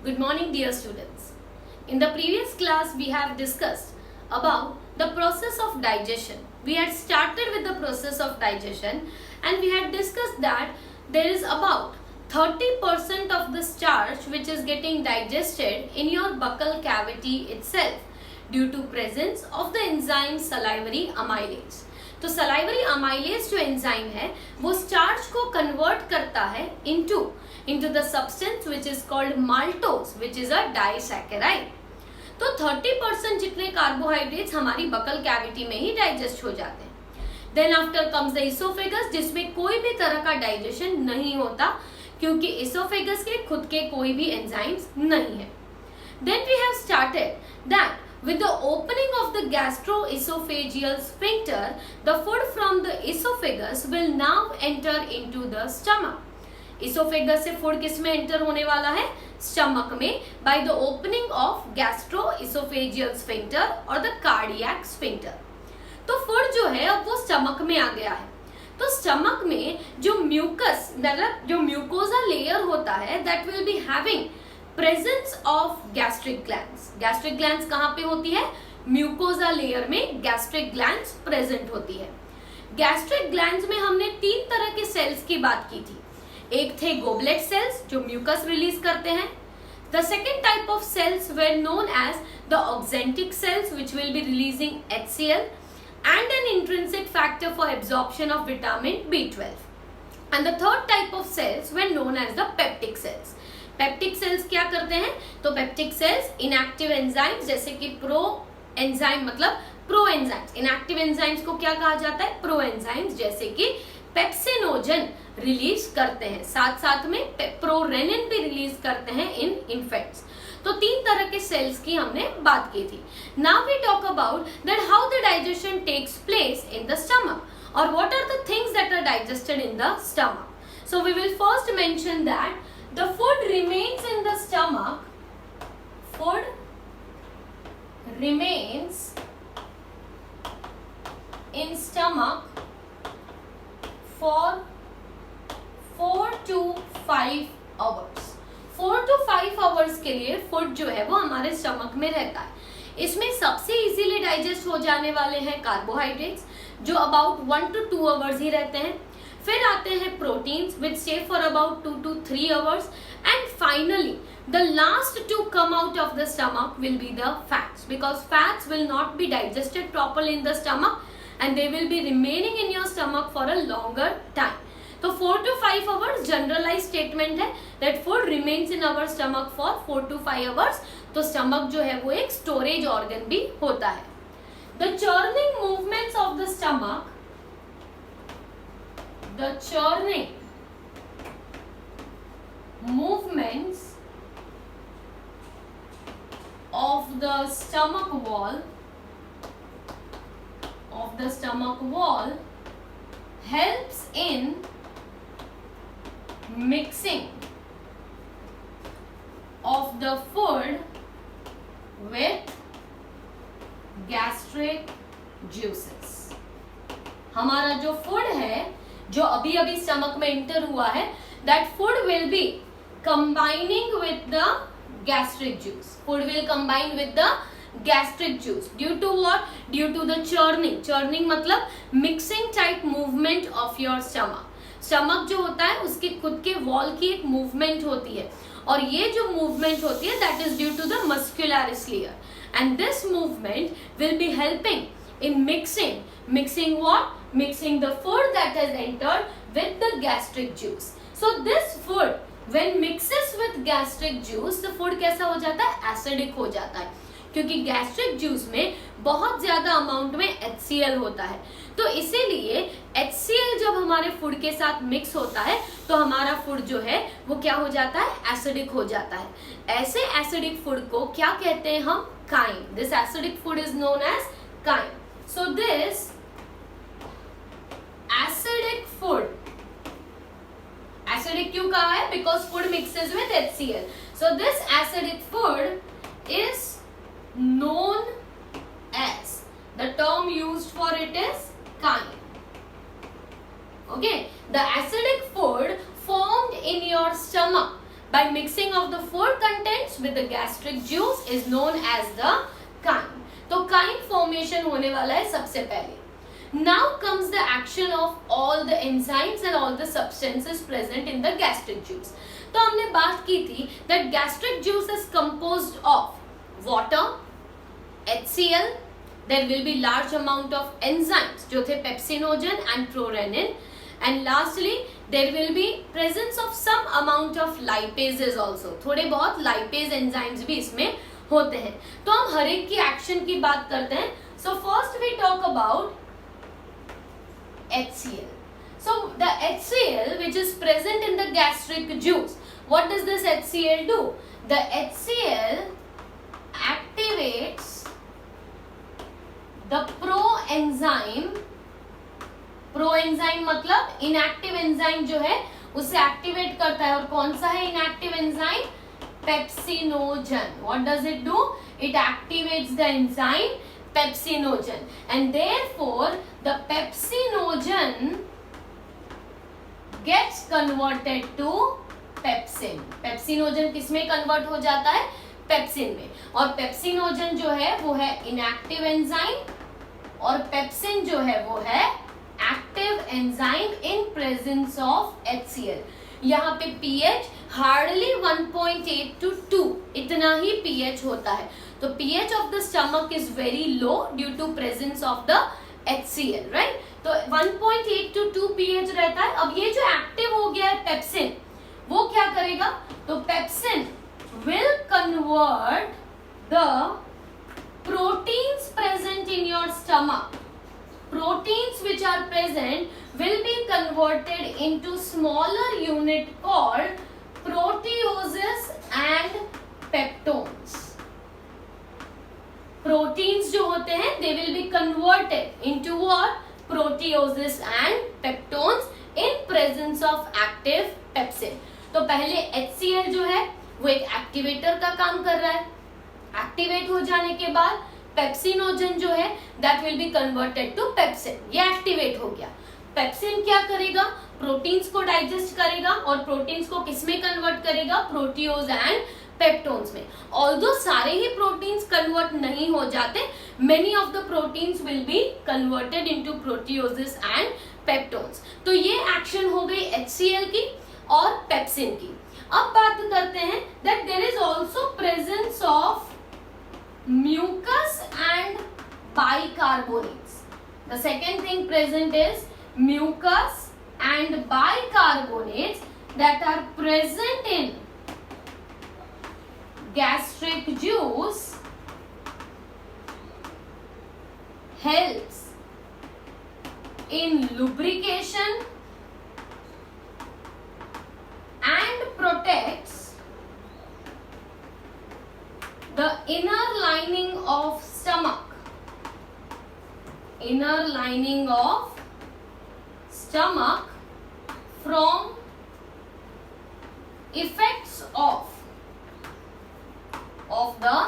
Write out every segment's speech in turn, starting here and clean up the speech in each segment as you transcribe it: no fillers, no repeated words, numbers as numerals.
Good morning, dear students. In the previous class, we have discussed about the process of digestion. We had started with the process of digestion and we had discussed that there is about 30% of the starch which is getting digested in your buccal cavity itself due to presence of the enzyme salivary amylase. तो salivary amylase जो enzyme है वो starch को convert करता है into the substance which is called maltose which is a disaccharide. तो 30% जितने carbohydrates हमारी बकल कैविटी में ही डाइजेस्ट हो जाते हैं. Then after comes the oesophagus जिसमें कोई भी तरह का डाइजेशन नहीं होता क्योंकि इसोफेगस के खुद के कोई भी एंजाइम्स नहीं है. Then we have started that with the opening of the gastroesophageal sphincter, the food from the esophagus will now enter into the stomach. Esophagus से food किस में enter होने वाला है? Stomach में by the opening of gastroesophageal sphincter और the cardiac sphincter. तो food जो है अब वो stomach में आ गया है. तो stomach में जो mucus मतलब जो mucosa layer होता है that will be having presence of gastric glands. Gastric glands कहाँ पे होती है? म्यूकोजा लेयर में गैस्ट्रिक ग्लैंड्स प्रेजेंट होती है. गैस्ट्रिक ग्लैंड्स में हमने 3 तरह के सेल्स की बात की थी. एक थे गोबलेट सेल्स जो म्यूकस रिलीज करते हैं. The second type of cells were known as the oxyntic cells which will be releasing HCl and an intrinsic factor for absorption of vitamin B12. And the third type of cells were known as the peptic cells. Peptic cells क्या करते हैं? तो peptic cells inactive enzymes जैसे कि pro enzyme मतलब pro enzymes. Inactive enzymes को क्या कहा जाता है? प्रो एंजाइम्स जैसे कि पेप्सिनोजन रिलीज करते हैं. साथ साथ में प्रोरेनिन भी रिलीज करते हैं इन इन्फेक्ट्स. तो 3 तरह के सेल्स की हमने बात की थी. Now we talk about that how the digestion takes place in the stomach और what are the things that are digested in the stomach. So we will first mention that the food remains in the stomach. Food remains in stomach for 4 to 5 hours. 4 to 5 hours के लिए food जो है वो हमारे stomach में रहता है. इसमें सबसे इजीली डाइजेस्ट हो जाने वाले हैं कार्बोहाइड्रेट्स जो अबाउट 1 to 2 hours ही रहते हैं. फिर आते हैं proteins which stay for about 2 to 3 hours and finally the last to come out of the stomach will be the fats because fats will not be digested properly in the stomach and they will be remaining in your stomach for a longer time. तो 4 to 5 hours generalise statement है that food remains in our stomach for 4 to 5 hours. तो stomach जो है वो एक storage organ भी होता है. The churning movements of the stomach the churning movements of the stomach wall helps in mixing of the food with gastric juices. हमारा जो फूड है जो अभी अभी स्टमक में एंटर हुआ है that food will be combining with the gastric juice. Food will combine with the gastric juice due to what? Due to the churning मतलब mixing type movement of your stomach. Stomach जो होता है उसके खुद के wall की एक movement होती है और ये जो मूवमेंट होती है that is due to the muscularis layer and this movement will be helping in mixing what? Mixing the food that has entered with the gastric juice. So this food when mixes with gastric juice the food कैसा हो जाता है? Acidic हो जाता है क्योंकि gastric juice में बहुत ज्यादा अमाउंट में HCl होता है. तो इसीलिए HCl जब हमारे फूड के साथ मिक्स होता है तो हमारा फूड जो है वो क्या हो जाता है? एसिडिक हो जाता है. ऐसे एसिडिक फूड को क्या कहते हैं हम? Chyme. This acidic food is known as chyme. So this acidic food, acidic क्यों कहा है? Because food mixes with HCl. So this acidic food is known as, the term used for it is chyme. Okay, the acidic food formed in your stomach by mixing of the four contents with the gastric juice is known as the chyme. तो chyme formation होने वाला है सबसे पहले. Now comes the action of all the enzymes and all the substances present in the gastric juice. तो हमने बात की थी that gastric juice is composed of water, HCl, there will be large amount of enzymes जो थे pepsinogen and prorenin, and lastly there will be presence of some amount of lipases also. थोड़े बहुत lipase enzymes भी इसमें होते हैं. तो हम हर एक की एक्शन की बात करते हैं. So first we talk about HCl. So the HCl which is present in the gastric juice, what does this HCl do? The HCl activates the proenzyme. Proenzyme मतलब इनएक्टिव एंजाइम जो है उसे एक्टिवेट करता है. और कौन सा है inactive enzyme? Pepsinogen. What does it do? It activates the enzyme pepsinogen, and therefore the pepsinogen gets converted to pepsin. Pepsinogen किसमें कन्वर्ट हो जाता है? पेप्सिन में. और पेप्सिनोजन जो है वो है इनएक्टिव एंजाइम, और पेप्सिन जो है वो है active enzyme in presence of HCl. यहाँ पे pH हार्डली 1.8 to 2 इतना ही pH होता है. तो pH of the stomach is very low due to presence of the HCl, right. तो 1.8 to 2 pH रहता है. अब ये जो एक्टिव हो गया है पेप्सिन, वो क्या करेगा? तो pepsin will convert the proteins present in your stomach. Proteins which are present will be converted into smaller unit called proteoses and peptones. Proteins जो होते हैं they will be converted into what? Proteoses and peptones in presence of active pepsin. तो पहले HCl जो है वो एक activator का काम कर रहा है. एक्टिवेट हो जाने के बाद पेप्सिनोजन जो है that will be converted to pepsin. ये एक्टिवेट हो गया. पेप्सिन क्या करेगा? प्रोटीन्स को डाइजेस्ट करेगा, और प्रोटीन्स को किसमें कन्वर्ट करेगा? प्रोटियोज एंड पेप्टोन्स में. ऑल्दो सारे ही प्रोटीन्स कन्वर्ट नहीं हो जाते, many of the proteins will be converted into proteoses and peptones. तो ये एक्शन हो गई HCl की और पेप्सिन की. अब बात करते हैं that there is also presence of mucus and bicarbonates. The second thing present is mucus and bicarbonates that are present in gastric juice helps in lubrication and protects the inner lining of stomach. Inner lining of stomach from effects of the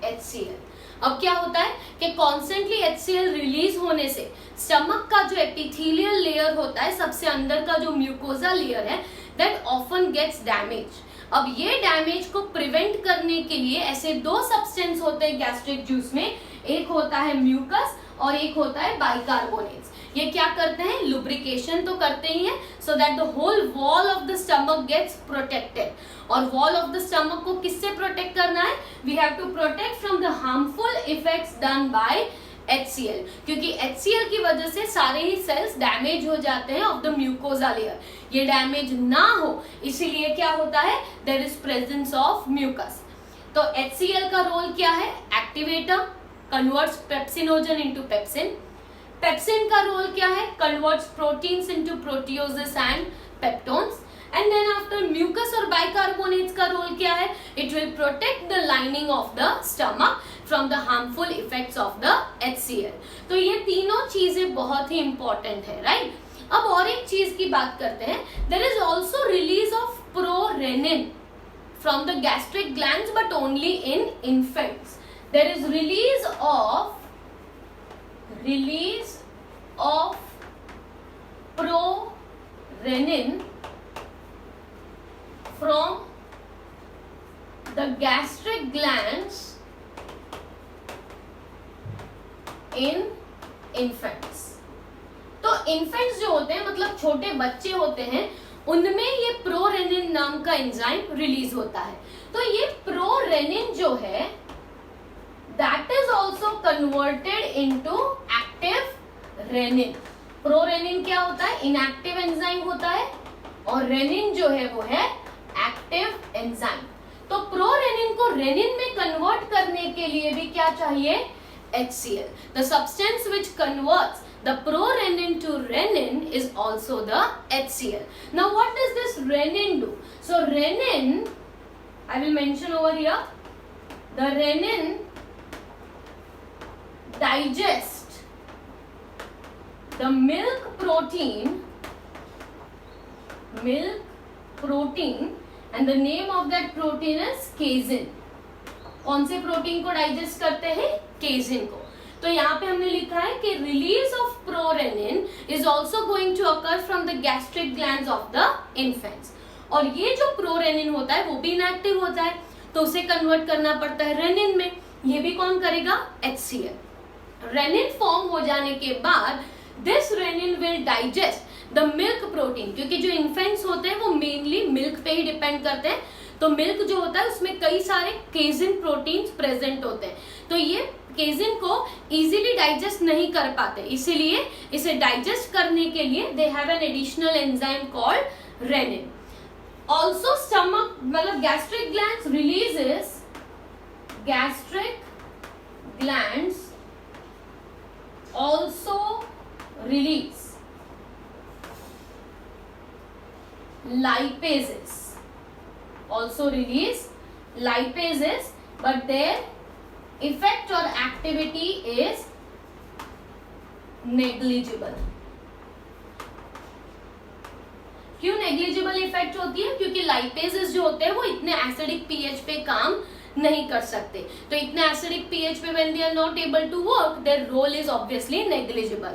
HCl. अब क्या होता है कि constantly HCl release होने से stomach का जो epithelial layer होता है, सबसे अंदर का जो म्यूकोजा लेयर है, दैट ऑफन गेट्स डैमेज. अब ये डैमेज को प्रिवेंट करने के लिए ऐसे दो सब्सटेंस होते हैं गैस्ट्रिक जूस में. एक होता है म्यूकस और एक होता है बाइकार्बोनेट्स. ये क्या करते हैं? लुब्रिकेशन तो करते ही हैं, so that the whole wall of the stomach gets protected. और वॉल ऑफ द स्टमक को किससे प्रोटेक्ट करना है? We have to protect from the harmful effects done by HCl, क्योंकि HCl की वजह से सारे ही सेल्स डैमेज हो जाते हैं ऑफ द म्यूकोजा लेयर. ये डैमेज ना हो इसीलिए क्या होता है? There is presence of mucus. तो HCl का रोल क्या है? Activator, converts pepsinogen into pepsin. Pepsin का रोल क्या है? Converts proteins into proteoses and peptones. And then after mucus और बाइकार्बोनेट्स का रोल क्या है? It will protect the lining of the stomach from the harmful effects of the HCl. तो ये तीनों चीजें बहुत ही इंपॉर्टेंट है, राइट. अब और एक चीज की बात करते हैं. There is also release of prorenin from the gastric glands but only in infants. There is release of prorenin from the gastric glands in infants. तो infants जो होते हैं मतलब छोटे बच्चे होते हैं, उनमें ये प्रोरेनिन नाम का एंजाइम रिलीज होता है. तो ये प्रोरेनिन जो है that is also converted into active renin. Prorenin क्या होता है? इनएक्टिव एंजाइम होता है और रेनिन जो है वो है एक्टिव एंजाइम. तो प्रोरेनिन को रेनिन में कन्वर्ट करने के लिए भी क्या चाहिए? HCl. The substance which converts the prorenin to renin is also the HCl. Now what does this renin do? So renin, I will mention over here, the renin digests the milk protein and the name of that protein is casein. कौन से protein को digest करते हैं? Casein को. तो यहाँ पे हमने लिखा है कि release of prorenin is also going to occur from the gastric glands of the infants. और ये जो प्रोरेनिन होता है वो भी इनएक्टिव होता है, तो उसे कन्वर्ट करना पड़ता है रेनिन में. ये भी कौन करेगा? HCl. रेनिन फॉर्म हो जाने के बाद this renin will digest the milk protein, क्योंकि जो इन्फेंट्स होते हैं वो मेनली मिल्क पे ही डिपेंड करते हैं. तो मिल्क जो होता है उसमें कई सारे केजिन प्रोटीन्स प्रेजेंट होते हैं, तो ये केजिन को इजीली डाइजेस्ट नहीं कर पाते, इसीलिए इसे डाइजेस्ट करने के लिए they have an additional enzyme called rennin. Also stomach मतलब gastric glands releases also release lipases, but their effect or activity is negligible. क्यों नेग्लिजिबल इफेक्ट होती है? क्योंकि लाइपेजेस जो होते हैं वो इतने एसिडिक पीएच पे काम नहीं कर सकते, तो इतने एसिडिक पीएच पे when they are not able to work their role is obviously negligible.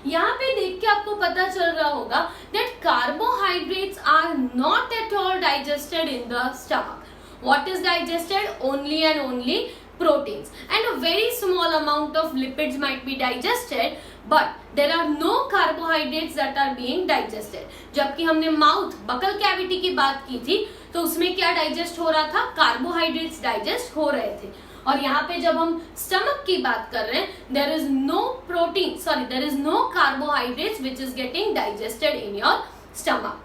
यहाँ पे देख के आपको पता चल रहा होगा that carbohydrates are not at all digested in the stomach. What is digested? Only and only proteins, and a very small amount of lipids might be digested, but there are no carbohydrates that are being digested. जबकि हमने mouth buccal cavity की बात की थी तो उसमें क्या digest हो रहा था? कार्बोहाइड्रेट्स डाइजेस्ट हो रहे थे. और यहाँ पे जब हम स्टमक की बात कर रहे हैं there is no carbohydrates which is getting digested in your stomach.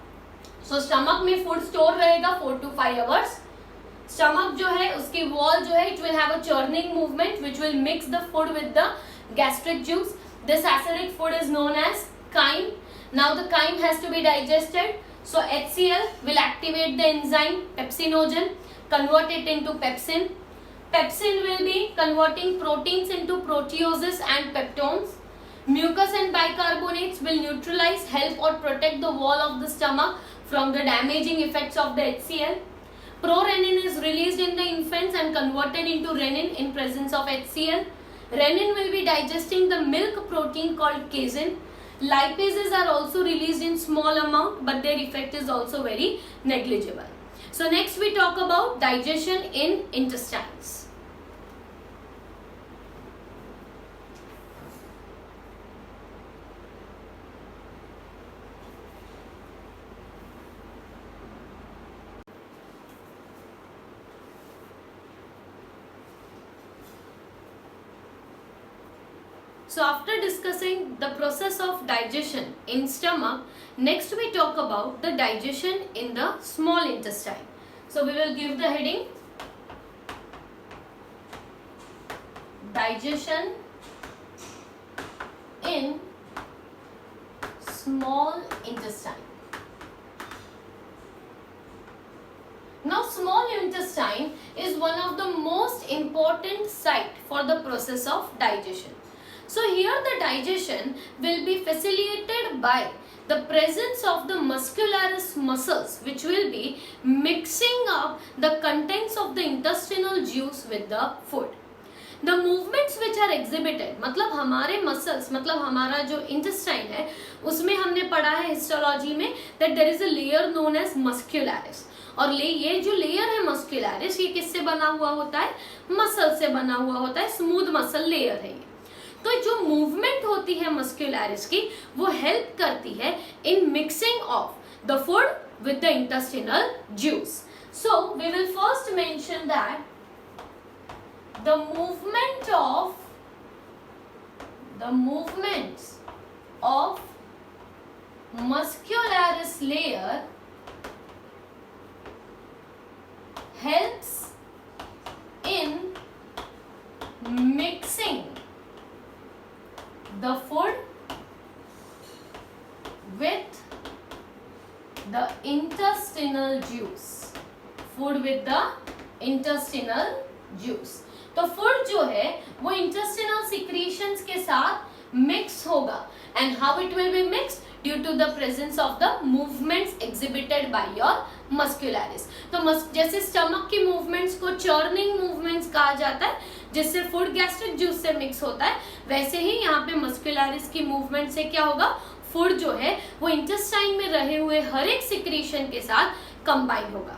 So stomach में food store रहेगा 4 to 5 hours. स्टमक जो है उसकी वॉल जो है it will have a churning movement which will mix the food with the gastric juice. This acidic food is known as chyme. Now the chyme has to be digested, so HCl will activate the enzyme pepsinogen, convert it into pepsin. Pepsin will be converting proteins into proteoses and peptones. Mucus and bicarbonates will neutralize, help or protect the wall of the stomach from the damaging effects of the HCl. Prorenin is released in the infants and converted into renin in presence of HCl. Renin will be digesting the milk protein called casein. Lipases are also released in small amount, but their effect is also very negligible. So next we talk about digestion in intestines. So after discussing the process of digestion in stomach, next we talk about the digestion in the small intestine. So we will give the heading digestion in small intestine. Now small intestine is one of the most important site for the process of digestion. So here the digestion will be facilitated by the presence of the muscularis muscles, which will be mixing up the contents of the intestinal juice with the food. The movements which are exhibited, मतलब हमारे muscles, मतलब हमारा जो intestine है उसमें हमने पढ़ा है histology में that there is a layer known as muscularis. और ये जो लेयर है मस्कुलरिस, ये किससे बना हुआ होता है? मसल से बना हुआ होता है, स्मूथ मसल लेयर है ये। तो जो मूवमेंट होती है मस्कुलरिस की, वो हेल्प करती है इन mixing of the food with the intestinal juice. So we will first mention that the movements of muscularis layer helps in mixing the food with the intestinal juice, food with the intestinal juice. तो food जो है वो intestinal secretions के साथ mix होगा, and how it will be mixed? Due to the presence of the movements exhibited by your muscularis. तो जैसे stomach की मूवमेंट्स को चर्निंग मूवमेंट्स कहा जाता है, जिससे फूड गैस्ट्रिक जूस से मिक्स होता है, वैसे ही यहाँ पे मस्कुलरिस की मूवमेंट से क्या होगा? फूड जो है वो इंटेस्टाइन में रहे हुए हर एक सिक्रीशन के साथ कंबाइन होगा।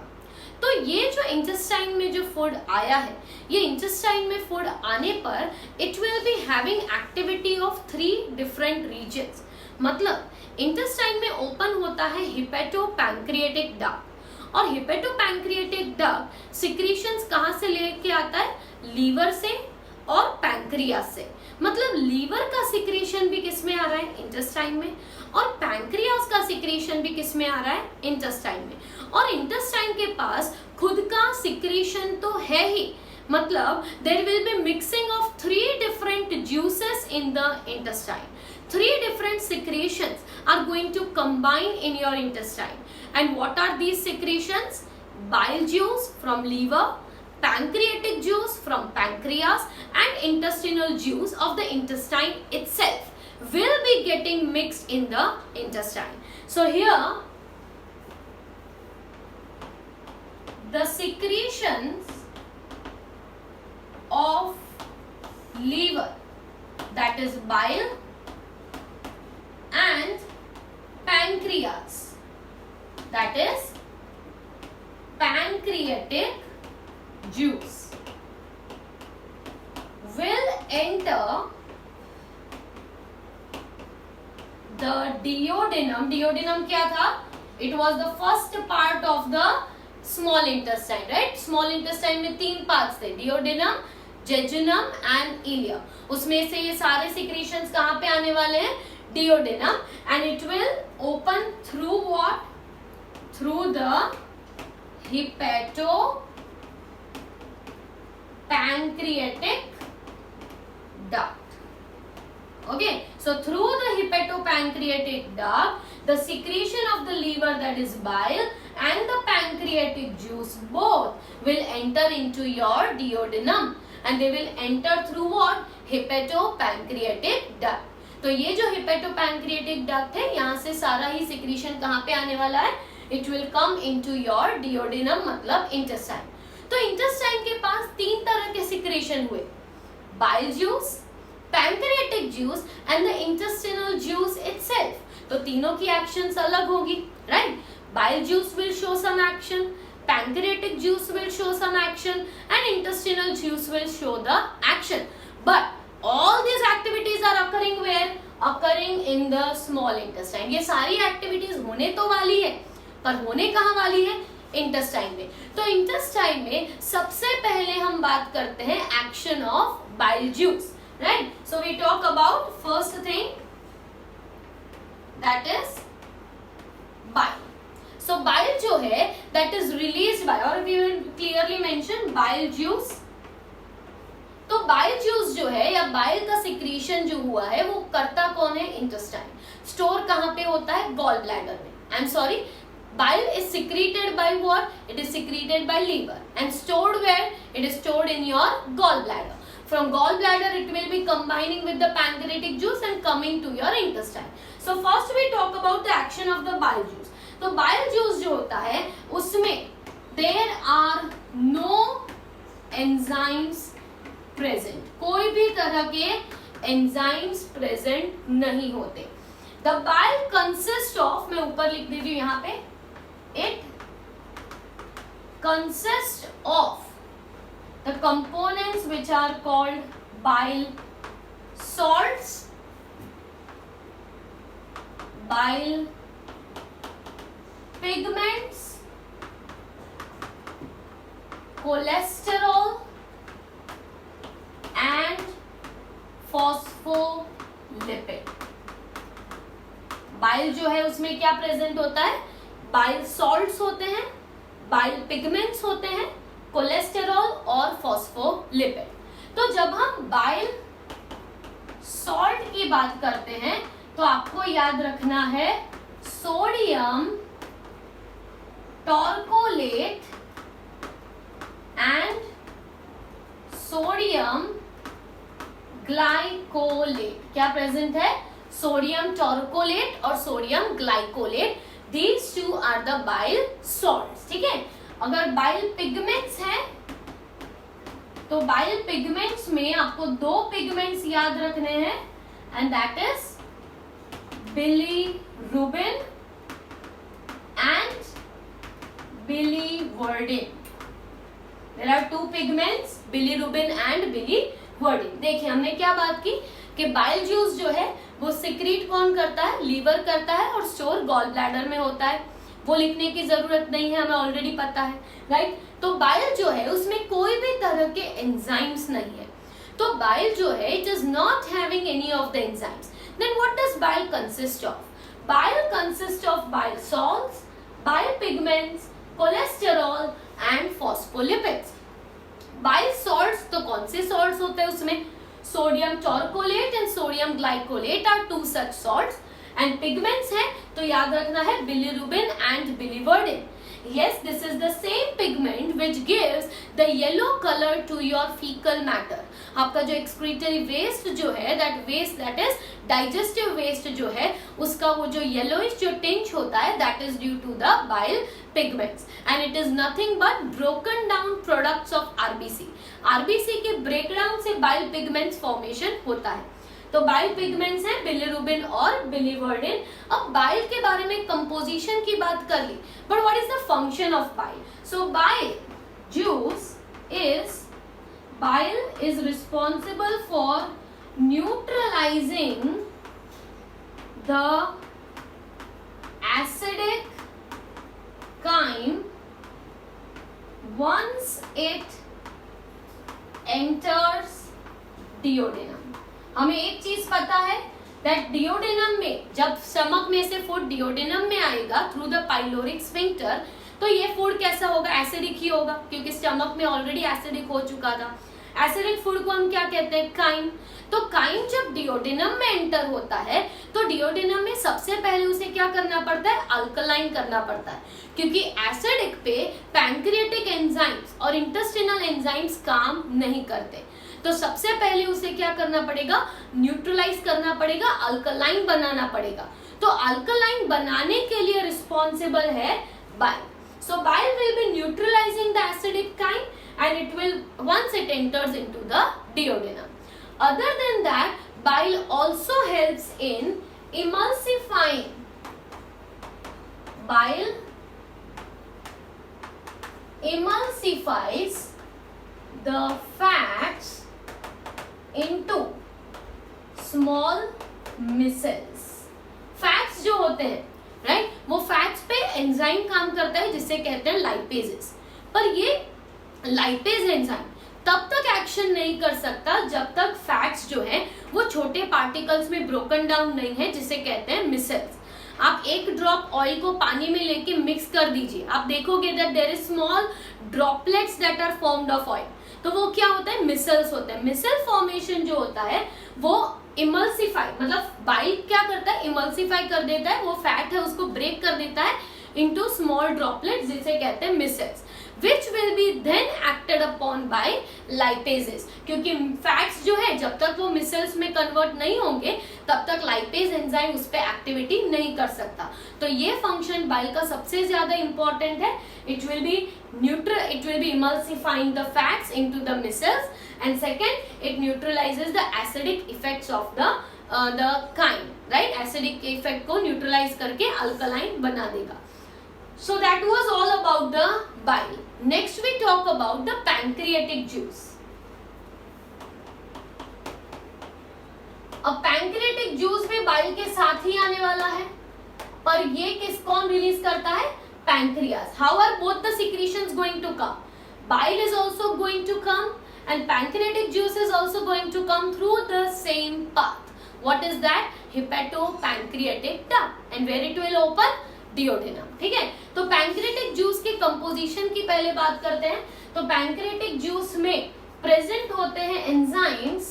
तो ये जो इंटेस्टाइन में जो फूड आया है, ये इंटेस्टाइन में फूड आने पर it will be having activity of 3 different regions. मतलब इंटेस्टाइन में ओपन होता है हिपेटोपैंक्रियाटिक डक्ट, और हिपेटोपैंक्रियाटिक डक्ट सिक्रीशंस कहाँ से लेके आता है? लीवर से और पैंक्रियास से। मतलब लीवर का सिक्रीशन भी किस में आ रहा है? इंटेस्टाइन में। और पैंक्रियास का सिक्रीशन भी किस में आ रहा है? इंटेस्टाइन में। और इंटेस्टाइन के पास खुद का सिक्रीशन तो है ही, मतलब there will be mixing of 3 different juices in the intestine. 3 different secretions are going to combine in your intestine. And what are these secretions? Bile juice from liver, pancreatic juice from pancreas, and intestinal juice of the intestine itself will be getting mixed in the intestine. So here the secretions of liver, that is bile, and pancreas, that is pancreatic juice, will enter the duodenum. Duodenum क्या था? It was the first part of the small intestine, right? Small intestine में 3 parts थे, duodenum, jejunum and ileum. उसमें से ये सारे secretions कहाँ पे आने वाले हैं? Duodenum, and it will open through what? Through the hepatopancreatic duct. Okay, so through the hepatopancreatic duct, the secretion of the liver, that is bile, and the pancreatic juice both will enter into your duodenum, and they will enter through what? Hepatopancreatic duct. तो ये जो हिपेटोपैंक्रियाटिक duct है, यहाँ से सारा ही secretion कहाँ पे आने वाला है? It will come into your duodenum, मतलब इंटेस्टाइन. तो इंटेस्टाइन के पास 3 तरह के सिक्रीशन हुए, bile juice, pancreatic juice and the intestinal juice itself. तो तीनों की एक्शंस अलग होगी, right? Bile juice will show some action, pancreatic juice will show some action, and intestinal juice will show the action. But all these activities are occurring where? Occurring in the small intestine. ये सारी activities होने तो वाली है, पर होने कहाँ वाली है? इंटेस्टाइन में. तो इंटेस्टाइन में सबसे पहले हम बात करते हैं action of bile juice, right? So we talk about first thing, that is bile. So bile जो है दैट इज रिलीज्ड बाय, और we will clearly mention bile juice. तो बाइल जूस जो है या बाइल का सिक्रीशन जो हुआ है वो करता कौन है? इंटेस्टाइन. स्टोर कहाँ पे होता है? गॉल ब्लैडर में. I am sorry, bile is secreted by what? It is secreted by liver, and stored where? It is stored in your gallbladder. From gallbladder it will be combining with the pancreatic juice and coming to your intestine. So first we talk about the action of the bile juice. तो bile juice जो होता है उसमें there are no enzymes present. कोई भी तरह के enzymes present नहीं होते. The bile consists of, मैं ऊपर लिख दे रही हूँ यहाँ पे, it consist of the components which are called bile salts, bile pigments, cholesterol and phospholipid. Bile जो है उसमें क्या प्रेजेंट होता है? बाइल सॉल्ट्स होते हैं, बाइल पिगमेंट्स होते हैं, कोलेस्टेरॉल और फॉस्फोलिपिड. तो जब हम बाइल सॉल्ट की बात करते हैं तो आपको याद रखना है sodium taurocholate and sodium glycocholate. क्या प्रेजेंट है? सोडियम टॉर्कोलेट और sodium glycocholate. These two are the bile salts. ठीक है. अगर बाइल पिगमेंट्स हैं तो बाइल पिगमेंट्स में आपको दो पिगमेंट्स याद रखने हैं and that is bilirubin and biliverdin. There are two pigments, bilirubin and biliverdin. देखिए हमने क्या बात की कि बाइल जूस जो है वो सिक्रीट कौन करता है? लीवर करता है और स्टोर गॉल ब्लैडर में होता है. वो लिखने की जरूरत नहीं है, हमें ऑलरेडी पता है, राइट. तो बाइल जो है उसमें कोई भी तरह के एंजाइम्स नहीं है. तो बाइल जो है it is not having any of the enzymes. Then what does bile consist of? Bile consists of bile salts, bile pigments, cholesterol and phospholipids. Bile salts तो कौन से salts होते हैं उसमें? Sodium torcolate and sodium glycolate are two such salts. And pigments है तो याद रखना है bilirubin and biliverdin. Yes, this is the same pigment which gives the yellow color to your fecal matter. आपका जो excretory waste जो है, that is digestive waste जो है, उसका वो जो yellowish जो tinge होता है, that is due to the bile pigments. And it is nothing but broken down products of RBC. RBC के breakdown से bile pigments formation होता है. तो बाइल पिगमेंट्स हैं बिलिरुबिन और बिलिवर्डिन. अब बाइल के बारे में कंपोजिशन की बात कर ली, but what is the function of bile? So bile juice is responsible for neutralizing the acidic chyme once it enters duodenum. हमें एक चीज पता है दैट डिओडेनम में जब स्टमक में से फूड डिओडेनम में आएगा थ्रू द पाइलोरिक स्फिंक्टर, तो ये फूड कैसा होगा? एसिडिक ही होगा, क्योंकि स्टमक में ऑलरेडी एसिडिक हो चुका था. एसिडिक फूड को हम क्या कहते हैं? काइम. तो काइम जब डिओडेनम में एंटर होता है तो डिओडेनम में सबसे पहले उसे क्या करना पड़ता है? अल्कलाइन करना पड़ता है, क्योंकि एसिडिक पे पैंक्रियाटिक एंजाइम्स और इंटेस्टिनल एंजाइम्स काम नहीं करते. तो सबसे पहले उसे क्या करना पड़ेगा? न्यूट्रलाइज करना पड़ेगा, अल्कलाइन बनाना पड़ेगा. तो अल्कलाइन बनाने के लिए रिस्पॉन्सिबल है bile. So bile will be neutralizing the acidic chyme and it will once it enters into the duodenum. Other than that, bile also helps in emulsifying. Bile emulsifies the fats into small micelles. Fats जो होते हैं, right, वो fats पे enzyme काम करता है जिसे कहते हैं लाइपेजेस. पर ये लाइपेज एंजाइम तब तक एक्शन नहीं कर सकता जब तक फैट्स जो है वो छोटे पार्टिकल्स में ब्रोकन डाउन नहीं है, जिसे कहते हैं मिसेल्स. आप एक ड्रॉप ऑयल को पानी में लेके मिक्स कर दीजिए, आप देखोगे that there is small droplets that are formed of oil. तो वो क्या होता है? मिसेल्स होते हैं. मिसेल फॉर्मेशन जो होता है वो इमल्सिफाई, मतलब बाइल क्या करता है? इमल्सिफाई कर देता है, वो फैट है उसको ब्रेक कर देता है इनटू स्मॉल ड्रॉपलेट्स, जिसे कहते हैं micelles, which will be then acted upon by lipases. क्योंकि फैट्स जो है जब तक वो मिसेल्स में कन्वर्ट नहीं होंगे तब तक लाइपेज एंजाइम उस पर एक्टिविटी नहीं कर सकता. तो ये फंक्शन बाइल का सबसे ज्यादा इंपॉर्टेंट है. It will B emulsifying the fats into the micelles, and second it neutralizes the acidic effects of the chyme, right? acidic effect को neutralize करके alkaline बना देगा. So that was all about the bile. Next we talk about the pancreatic juice. अब pancreatic juice भी bile के साथ ही आने वाला है, पर ये कौन रिलीज करता है? Pancreas. How are both the secretions going to come? Bile is also going to come and pancreatic juice is also going to come through the same path. What is that? Hepatopancreatic duct. And where it will open? Duodenum. ठीक है, तो pancreatic juice की composition की पहले बात करते हैं. तो पैंक्रियाटिक जूस में प्रेजेंट होते हैं enzymes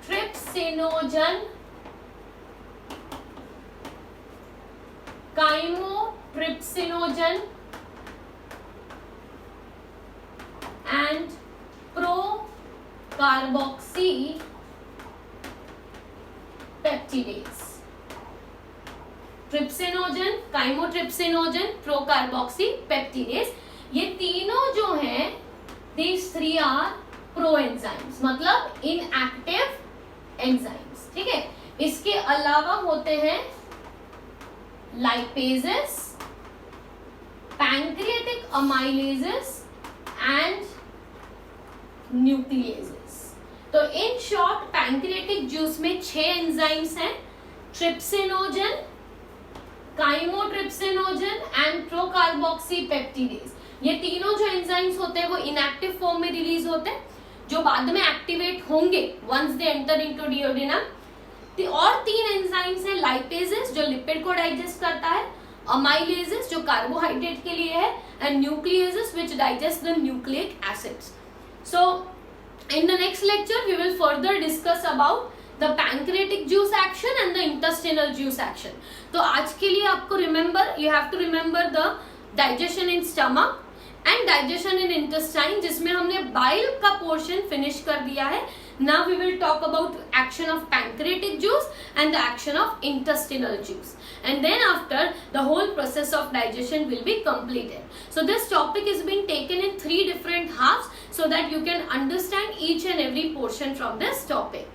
trypsinogen, chymotrypsinogen and procarboxypeptidase. Trypsinogen, chymotrypsinogen, procarboxypeptidase, ये तीनों जो हैं these three are प्रोएंजाइम्स, मतलब इनएक्टिव एंजाइम्स. ठीक है, इसके अलावा होते हैं लाइपेजेस, पैंक्रियाटिक अमाइलेजेस एंड न्यूक्लियेजेस. तो इन शॉर्ट पैंक्रियाटिक जूस में 6 एंजाइम्स हैं, ट्रिप्सिनोजन, काइमोट्रिप्सिनोजन एंड प्रोकार्बोक्सीपेप्टिडेज. ये तीनों जो एंजाइम्स होते हैं वो इनएक्टिव फॉर्म में रिलीज होते हैं, जो बाद में एक्टिवेट होंगे once they enter into duodenum. और 3 एंजाइम्स हैं, लाइपेजेस जो लिपिड को डाइजेस्ट करता है, अमाइलेजेस जो कार्बोहाइड्रेट के लिए है, and nucleases which digest the nucleic acids. So in the next lecture we will further discuss about the pancreatic juice action and the intestinal juice action. तो आज के लिए आपको you have to remember the digestion in stomach and digestion in intestine, जिसमें हमने bile का portion finish कर दिया है. Now we will talk about action of pancreatic juice and the action of intestinal juice. And then after, the whole process of digestion will be completed. So this topic is being taken in 3 different halves so that you can understand each and every portion from this topic.